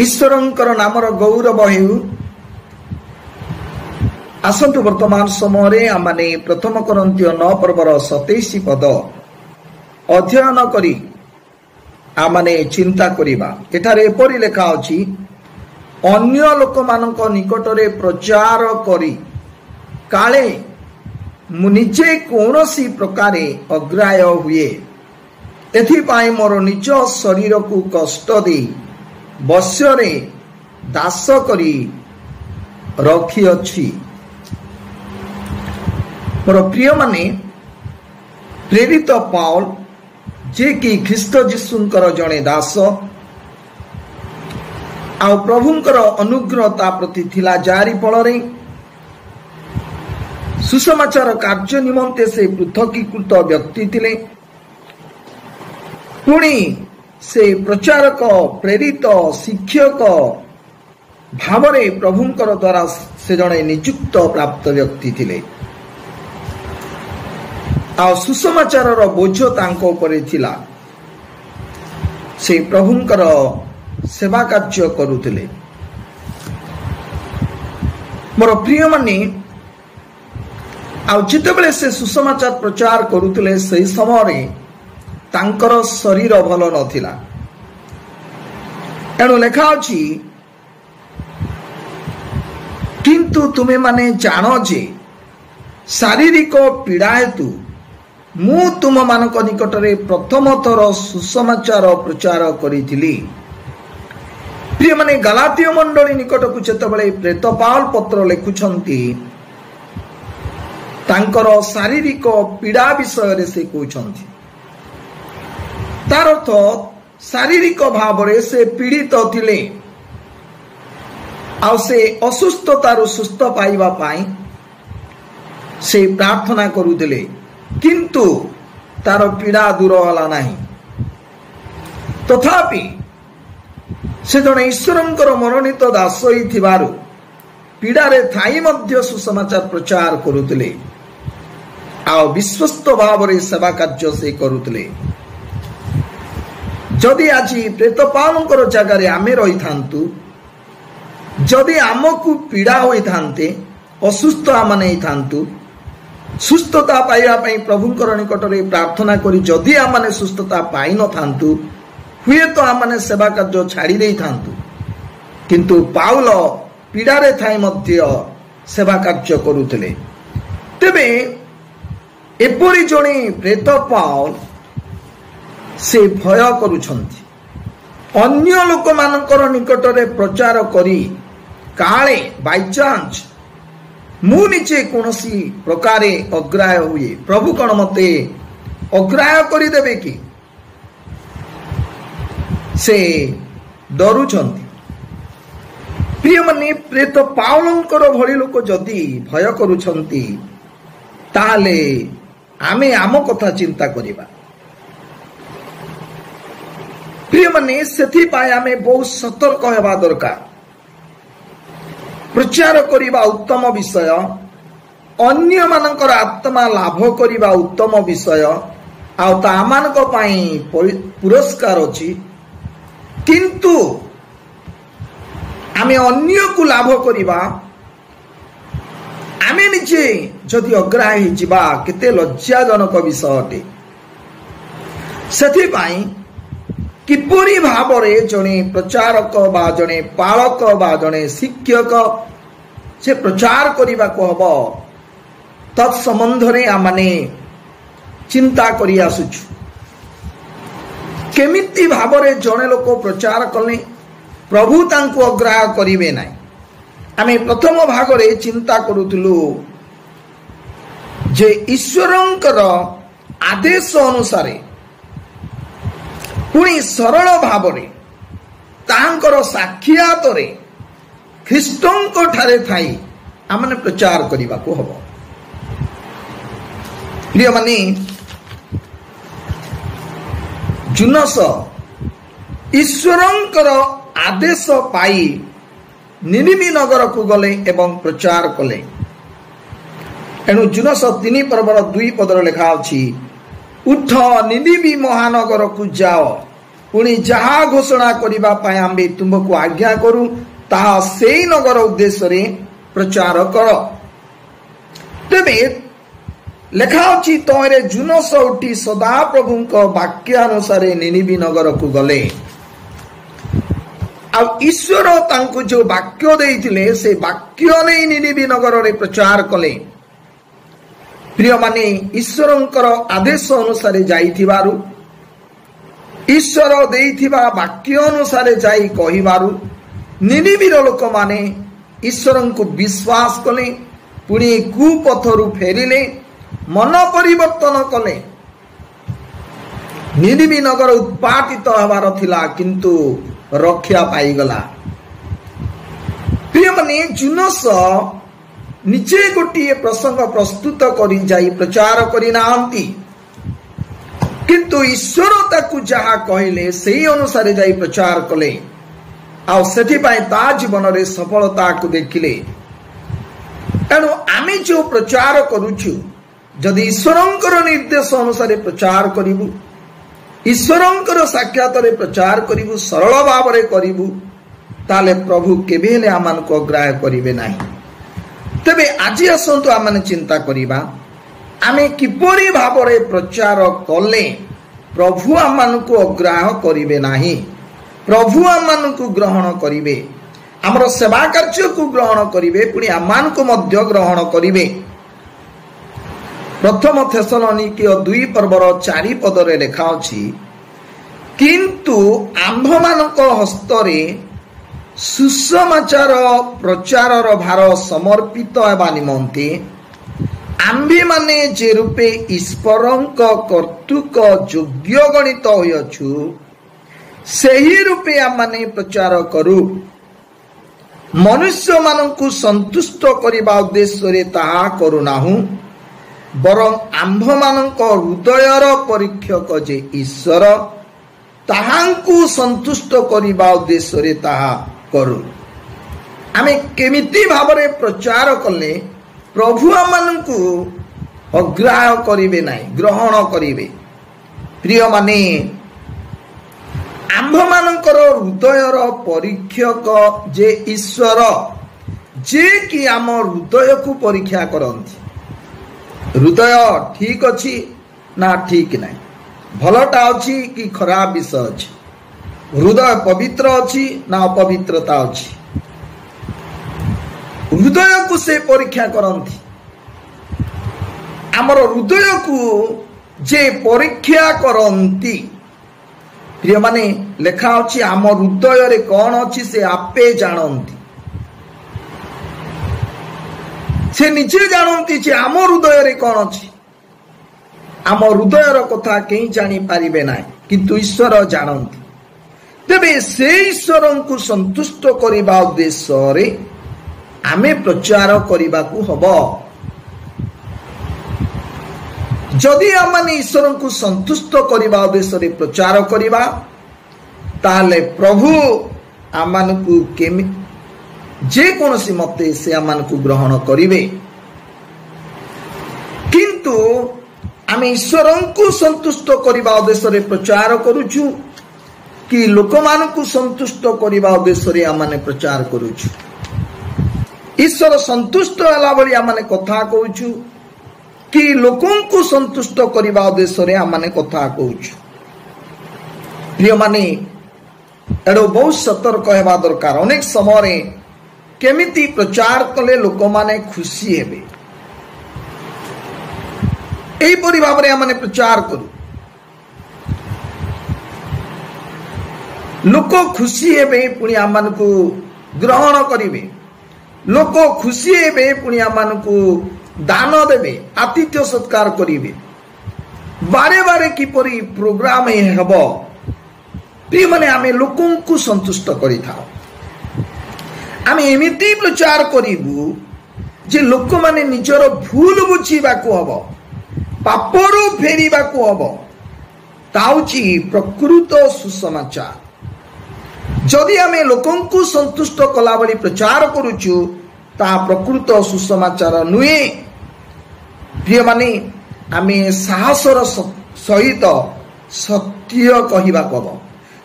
ईश्वरंकर नामर गौरव हेउ। आसंतु वर्तमान समय आमे प्रथम करंतिय 9 पर्वर 27 पद अध्ययन करी आमे चिंता करिबा। एठारे एपरि लेखा अछि, अन्य लोक मानक निकटरे प्रचार करी काले मु निजे कौनसी प्रकारे अग्राह्य हुए, एथिपाई मोर निज शरीर को कष्ट दे बस्यरे दास करी रखी अछि। मोर प्रिय माने प्रेरित पाउल जे कि ख्रीष्ट जीशुंकर जणे दास आ प्रभुंकर अनुग्रहता प्रति थिला जारी फलरे सुसमाचार कार्य निमंते से पृथकीकृत व्यक्ति थिले। पुणी से प्रचारक प्रेरित शिक्षक भावरे प्रभुंकर द्वारा से जणे नियुक्त प्राप्त व्यक्ति थिले। आ सुसमाचार बोझ तांको उपरे थिला। से प्रभुंकर सेवा कार्य करुथिले। मोर प्रिय माने आ जितेबेले से सुसमाचार प्रचार करुथिले सही समय तांकर शरीर भल नथिला। एणु लेखा अछि, किंतु तुमे माने जानो जे शारीरिक पीड़ा हेतु मु तुम मानक निकटरे प्रथम थर सुसमाचार प्रचार करिथिली। प्रिय माने गलातीय मंडली निकट को जेतेबेले प्रेत पाउल पत्र लिखुछंती तांकर शारीरिक पीड़ा विषय रे से कहउछंती। तार अर्थ शारीरिक भावरे से पीड़ित थिले आ से असुस्थतारु सुस्थ पाइबा पाई से प्रार्थना करुथिले, किंतु तार पीड़ा दूर होला नाही। तथापि से जणे ईश्वरंकर मनोनीत दास होई थिबारु पीड़ारे थाई मध्य सुसमाचार प्रचार करुथिले आ विश्वस्त भावरे सेवा कार्य से करुथिले। जदि आज प्रेत पाउलंकर जगारे आमे रही थांतु, जदि आमको पीड़ा होई थांते, असुस्थ आमने ही थांतु, सुस्थता पाइबा पई प्रभुंकर निकटरे प्रार्थना करी जदि आमने सुस्थता पाई न थांतु, हुए तो आमने सेवा कार्य छाड़ी दे थांतु। किंतु पाउल पीड़ारे थाई मध्य सेवा कार्य करुथिले। तेबे एपरि जणे प्रेत पाउल से भय करुछंती, अन्य लोक मानकर निकटरे प्रचार करी काले बाय चांस मु निजे कोनसी प्रकारे अग्राह्य हुए, प्रभु कण मते अग्राह्य करि देबे कि से डरुछंती। प्रिय माने प्रेत पाउलंकर भली लोक जदि भय करुछंती ताले आमे आम कथा चिंता करिबा। प्रिय माने सेथि पाए आमे बहुत सतर्क हेबा दरकार। प्रचार करिबा उत्तम विषय, अन्य मानकर आत्मा लाभ करिबा उत्तम विषय आ तामानक पई पुरस्कार अछि। किंतु आमे अन्य को लाभ करिबा आमे निजे जदि अग्राह्य जिबा केते लज्जाजनक विषय अटे। सेथि पई किपरि भावरे जणे प्रचारक बा जणे पालक बा जणे शिक्षक से प्रचार करिबा को हबो तत्संबंध रे आमाने चिंता करि आसुछु। केमिति भावरे जणे लोक प्रचार कले प्रभु तांको अग्राह्य करिवे नाही। आमे प्रथम भागरे चिंता करुथुलु जे ईश्वरंकर आदेश अनुसारे पुणी सरल भावरे तांकर साक्षातरे ख्रीष्टंको ठारे थाई आमने प्रचार करिबा को हबो। प्रिय माने जुनस ईश्वरंकर आदेश पाई निनिमी नगर को गले एवं प्रचार कले। एणु जुनस 3 पर्वर 2 पदर लेखा अछि, उठ निनिमी महानगर को जाओ पुणी जहा घोषणा करने आम्बे तुमको आज्ञा करूँ ताहा सेई नगर उद्देश्य रे प्रचार कर। तेबे लेखा अछि तोरे जुनस उठी सदा प्रभुंक वाक्य अनुसार निनिबी नगर को गले। आ ईश्वर तांको जो वाक्य देइथिले से वाक्य नै निनिबी नगर रे प्रचार कले। प्रिय माने ईश्वरंकर आदेश अनुसार जाइथिबारु ईश्वर देइथिबा वाक्य अनुसार जाई कहिबारु निनिबीर लोक माने ईश्वरं को विश्वास कले, पुणी कुपथरु फेरिले, मन परिवर्तन कले। निनिबी नगर उत्पाटित हबार थिला किंतु रक्षा पाईगला। प्रिय माने जुनस निजे गोटे प्रसंग प्रस्तुत करी जाई प्रचार करी नांती, किंतु ईश्वर ताकू जहा कहले सेही अनुसार जाई प्रचार कले। आउ सेठिपाई ता जीवन रे सफलता को देखिले। एणु आमे जो प्रचार करूछु जदि ईश्वरंकर निर्देश अनुसार प्रचार करिबु, ईश्वरंकर साक्षात रे प्रचार करिबु, सरल भाव रे करिबु, ताले प्रभु केबेले आमान को अग्राह्य करिवे नाही। तबे आज आसंतु आमाने चिंता करिबा आमे किपरि भाव रे प्रचार कले प्रभु आमान को अग्राह्य करिवे नाही, प्रभु आमान को ग्रहण करिवे, आमर सेवा कार्य को ग्रहण करिवे, पुणी आमान को मध्य ग्रहण करिवे। प्रथम थेसलोनिके 2 पर्वर 4 पदरे लेखा अछि, किंतु आम्भमानक हस्तरे सुसमाचार प्रचारर भार समर्पित हेबा निमंते आम्भे माने जे रूपे ईश्वरंक कर्तृक योग्य गणित होयछु सेही रूपे आमाने प्रचार करू। मनुष्य मानकु संतुष्ट करिबा उद्देश्य रे ताहा करूनाहु, बरं आम्भ मानक हृदयर परीक्षक जे ईश्वर ताहांकु संतुष्ट करिबा उद्देश्य रे ताहा करू। आमे केमिति भाबरे प्रचार कले प्रभु आमानकु अग्राह्य करिवे नाही, ग्रहण करिवे। प्रिय माने आम्भ मानकर हृदयर परीक्षक जे ईश्वर, जे कि आम हृदय को परीक्षा करंती। हृदय ठीक अछि ना ठीक नाही, भलटा अछि कि खराब विषय अछि, हृदय पवित्र अछि ना अपवित्रता अछि, हृदय को से परीक्षा करंती। आमर हृदय को जे परीक्षा करंती, प्रिय माने लेखा अछि आम हृदय रे कोन अछि से आपे जानंती। से निजे जानंती जे आम हृदय रे कोन अछि। आम हृदय रो कथा केही जानि पारिबे नाही, किंतु ईश्वर जानंती। तेबे से ईश्वरन को संतुष्ट करिबा उद्देश्य रे आमे प्रचार करिबा को हबो। जदि आमाने ईश्वर को संतुष्ट करिबा उद्देश्य रे प्रचार करिबा ताले प्रभु आमान को केमि जे कोनसी मते से आमान को ग्रहण करिवे। किंतु आमे ईश्वर को संतुष्ट करिबा उद्देश्य रे प्रचार करूछु कि लोकमान को संतुष्ट करिबा उद्देश्य रे आमाने प्रचार करूछु। ईश्वर संतुष्ट होला भली आमाने कथा कहूछु कि लोकों को संतुष्ट करिबा उद्देश्य रे आमाने कथा कहूछु। प्रिय माने एडो बहुत सतर्क हेबा दरकार। अनेक समय रे केमिति प्रचार कले लोक माने खुशी हेबे एई परि भाबरे आमाने प्रचार करू। लोक खुशी हेबे पुणी आमान को ग्रहण करिवे, लोक खुशी हेबे पुणी आमान को दान देवे, आतिथ्य सत्कार करिवे। बारे बारे किपरि प्रोग्राम हेबो प्रिय माने आमे लोकों को संतुष्ट करि थाओ। आमे एमिति प्रचार करिबु जे लोक माने निजर भूल बुझिबा को हबो, पापरु फेरिबा को हबो। ताउची प्रकृत सुसमाचार। जदि आमे लोकों को संतुष्ट कला बली प्रचार करूछु ता प्रकृत सुसमाचार नुहे। प्रिय माने आमे साहसर सहित सत्य कहिबा कब।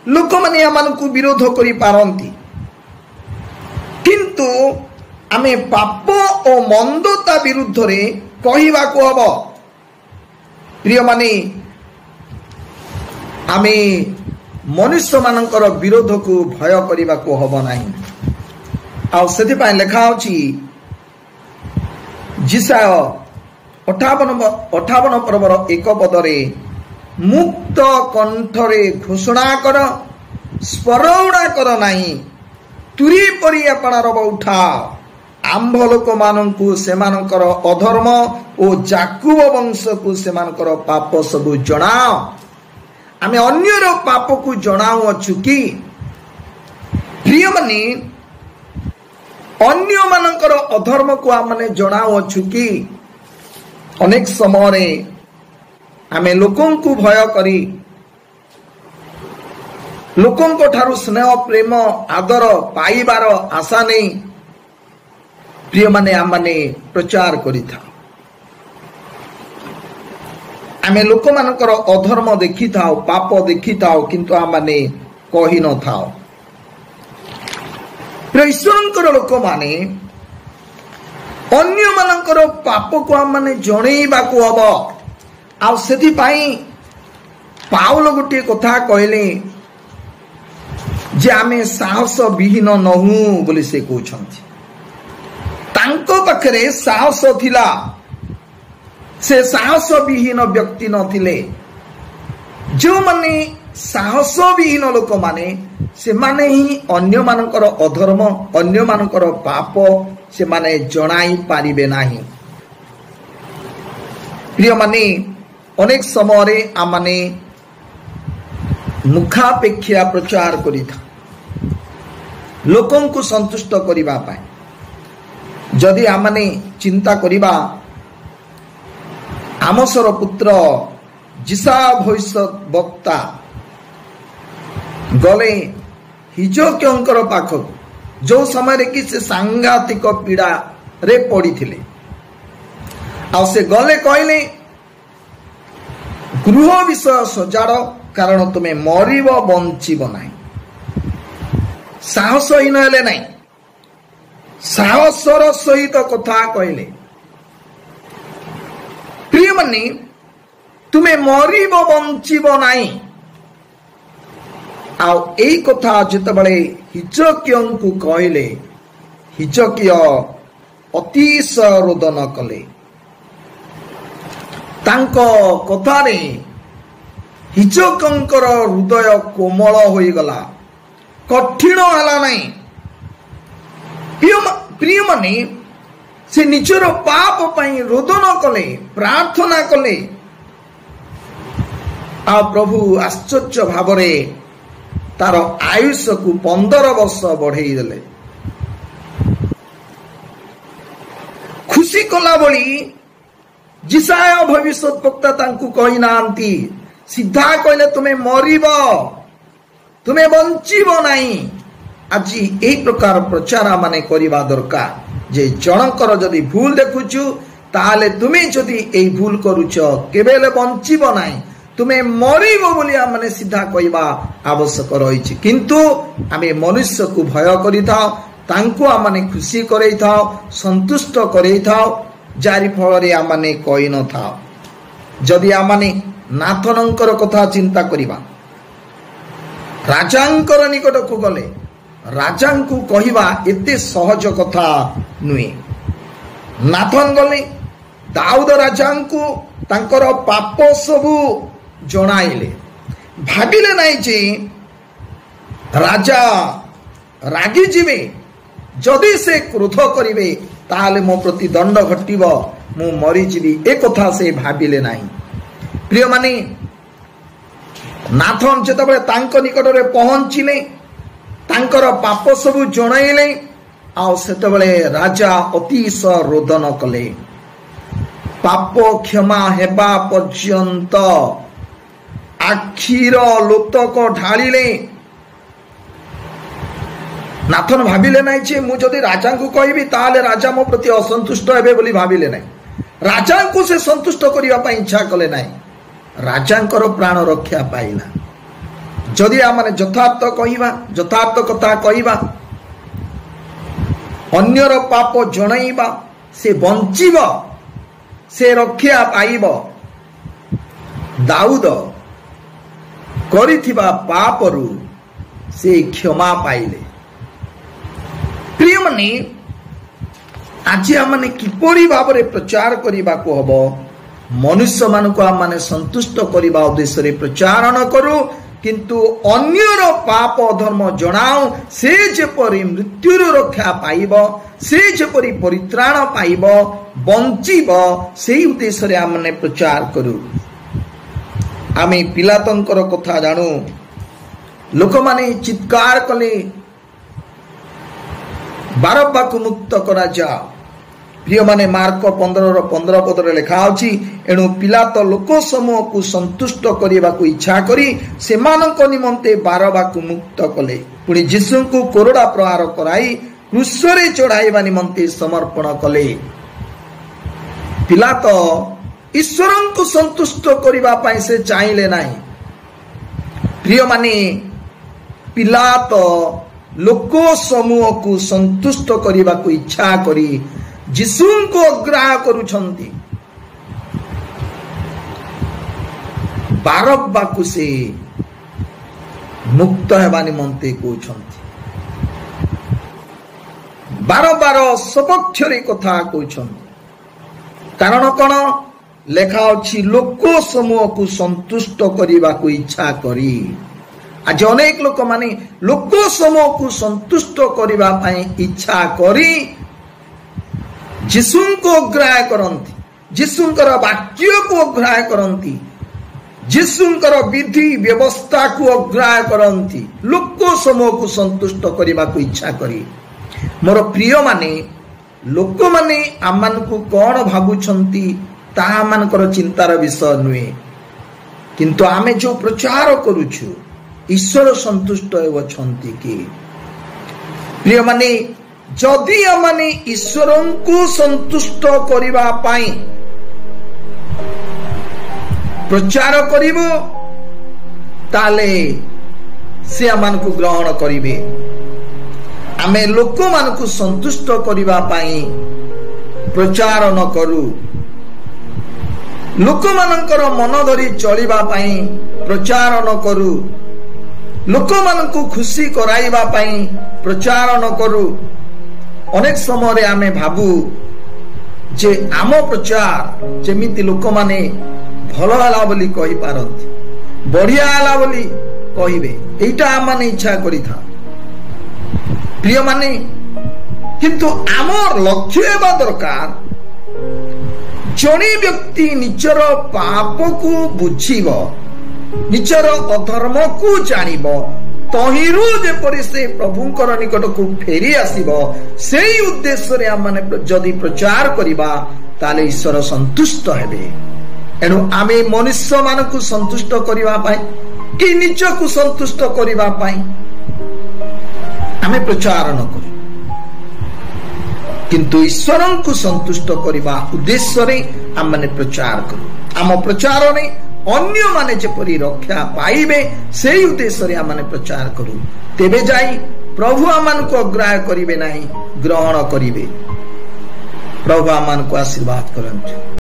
लोक माने आमानकु विरोध करि पारंती किंतु आमे पाप और मंदता विरुद्ध रे कहिबा को हबो प्रिय माने आमे मनुष्य मानकर विरोध को भय करिबा को हबो नाही आ सेति पय लेखा अछि जिसाय 58 पर्वर 1 पदरे मुक्त कंठरे घोषणा कर स्मरणा कर नाही तुरी परि आपणार उठा आंभ लोक मानंकु सेमानकर अधर्म और जाकुब वंश को सेमानकर पाप सब जणाओ आमे अन्यर पाप को जणाओ अछु कि प्रिय माने अन्य मानकर अधर्म को आमने जणाओ अछु कि अनेक समय रे आमे लोकन को भय करी लोकन को ठारू स्नेह प्रेम आदर पाइबार आशा नहीं प्रिय माने आमने प्रचार करि था आमे लोक मानकर अधर्म देखि थाओ पाप देखि थाओ किंतु आमने कहि न थाओ ईश्वरंकर लोक माने अन्य मानकर पाप को आमने जणैबा को हबो आ सेति पई पाउल गोटे कथा कहले जे आमे साहस विहीन नहु बोली से कहउछंती तांको पाखरे साहस थिला से साहस विहीन व्यक्ति नथिले जो माने साहस विहीन लोक माने से माने ही अन्य मानकर अधर्म अन्य मानकर पाप से माने जणाई पारिबे नाही प्रिय माने अनेक समय रे आमाने मुखापेक्षा प्रचार करि था लोकन को संतुष्ट करिबा पाए जदि आमाने चिंता करिबा आमसर पुत्र जिसा भविष्य वक्ता गले हिजोक्यंकर पाखक जो समय रे कि से सांघातिक पीड़ा रे पड़ी थिले आ से गले कहले गृह विषय सजाड़ कारण तुम्हें मरिब बंचिब नाही साहसहीन हेले नाही साहसर सहित कथा कहले प्रिय माने तुम्हें मरिब बंचिब नाही आउ एई कथा जेतबळे हिजकियों को कहले हिजकिय अतिशय रोदन कले तांको कथारे हिजकंकर हृदय कोमल होई गला कठिन हला नहीं प्रिय माने से निजर पाप पई रोदन कले प्रार्थना कले आ प्रभु आश्चर्य भावरे तार आयुष को 15 वर्ष बढ़ई देले खुशी कला बड़ी जिसाय भविष्य वक्ता तांकु कहि नांती सीधा कहले तुम्हें मरिब तुम्हें बंचिब नाही आज एई प्रकार प्रचार माने करिबा दरकार जे जनकर जदि भूल देखुछु ताले तुम्हें जदि एई भूल करूछ केबेले बंचिब नाही तुम्हें मरिब बोली माने सीधा कहवा आवश्यक रही किंतु आमे मनुष्य को भय करि थाओ तांको आमाने खुशी करई थाओ संतुष्ट करई थाओ जारी फल रे आमाने कहि न थाओ जदि आमाने नाथनंकर कथा चिंता करिबा राजांकर निकट को गले राजांकु कहिबा एते सहज कथा नुए नाथन गले दाऊद राजांकु तांकर पाप सबु जणाइले भाबिले नाही जे राजा रागी जीवे जदि से क्रोध करिवे ताले मो प्रति दंड घटिब मु मरी जीवी ए कथा से भाबिले नाही प्रिय माने नाथन जेतबे तांक निकट रे पहुंचिले तांकर पाप सब जणाइले आ सेतबे राजा अतिशय रोदन कले पाप क्षमा हेबा पर्यंत आखिर लोतक ढालिले नाथन भाबिले नाही जे मु जदि राजा को कहबी ताले राजा मो प्रति असंतुष्ट हेबे बोली भाबिले नाही राजा को से संतुष्ट करिया पई इच्छा कले नाही राजांकर प्राण रक्षा पाइला जदि आमने यथार्थ कहिबा यथार्थ कथा कहिबा अन्यर पाप जणाइबा से बंचिब से रक्षा पाइब दाऊद करिथिबा पापरु से क्षमा पाइले। प्रिय माने आज आमने किपरि भाबरे प्रचार करिबा को हबो मनुष्य मानको आमने संतुष्ट करिबा उद्देश्य रे प्रचार न करू किंतु अन्यर पाप धर्म जणाओ से जेपरि मृत्युर रक्षा पाइब से जेपरि परित्राण पाइब बंचिब से उद्देश्य रे आमने प्रचार करू। आमे पिलातंकर कथा जानु लोक माने चित्कार कले बारब्बा को मुक्त करा जा। प्रिय माने मार्क 15 पदरे लिखा अछि एणु पिलात लोक समूह को संतुष्ट करिबा को इच्छा करी सेमानक निमंते बारब्बा को मुक्त कले पुणी यीशु को कोरडा प्रहार कराई क्रूसरे चढ़ाइबा निमंते समर्पण कले। पिलात ईश्वरन को संतुष्ट करिबा पई से चाहिले नाही। प्रिय माने पिलात लोक समूह को संतुष्ट करिबा को इच्छा करी यीशु को अग्राह करुछंती बारब्बा को से मुक्त हेबा निमंते कहउछंती बारंबार सपक्षरे कथा कहउछंती कारण कोन लेखा अछि लोक समूह को संतुष्ट करिबा को इच्छा करी। आज अनेक लोक माने लोक समूह को संतुष्ट करिबा पई इच्छा करी यीशु को अग्राह्य करंती यीशुंकर वाक्य को अग्राह्य करंती यीशुंकर विधि व्यवस्था को अग्राह्य करंती लोक समूह को संतुष्ट करिबा को इच्छा करी। मोर प्रिय माने लोक माने आमान को कोन भाबुछंती ताहा मानकर चिंतार विषय नुहे किंतु आमे जो प्रचार करूछु ईश्वर संतुष्ट होछंती कि। प्रिय माने जदि आमने ईश्वर को संतुष्ट करिबा पाई प्रचार करिबो ताले से आमान को ग्रहण करिवे। आमे लोक मान को संतुष्ट करिबा पाई प्रचार न करू लोक मानकर मन धरी चलिबा पाई प्रचार न करू लोक मान को खुशी कराइबा पाई प्रचार न करू। अनेक समय आमे भाबू जे आम प्रचार जेमिति लोक माने भल हला बोली कहि पारंती बढ़िया हला बोली कहिबे एटा आम माने इच्छा करिथा। प्रिय माने किंतु आमर लक्ष्य हेबा दरकार जणे व्यक्ति निजर पाप को बुझिब निजर अधर्म को जानिब तहिरु जेपरि से प्रभुंकर निकट को फेरी आसीब सेही उद्देश्य रे आमने जदि प्रचार करिबा ताले ईश्वर संतुष्ट हेबे। एनु आमे मनुष्य मान को संतुष्ट करिबा पाई कि निज को संतुष्ट करिबा पाई आमे प्रचार न करू किंतु ईश्वर को संतुष्ट करिबा उद्देश्य रे आमने प्रचार करू। आम प्रचार रे अन्य माने जेपरि रक्षा पाइबे सेही उद्देश्य रे आमने प्रचार करू तेबे जाई प्रभु आमान को अग्राह्य करिवे नाही ग्रहण करिवे। प्रभु आमान को आशीर्वाद करंतु।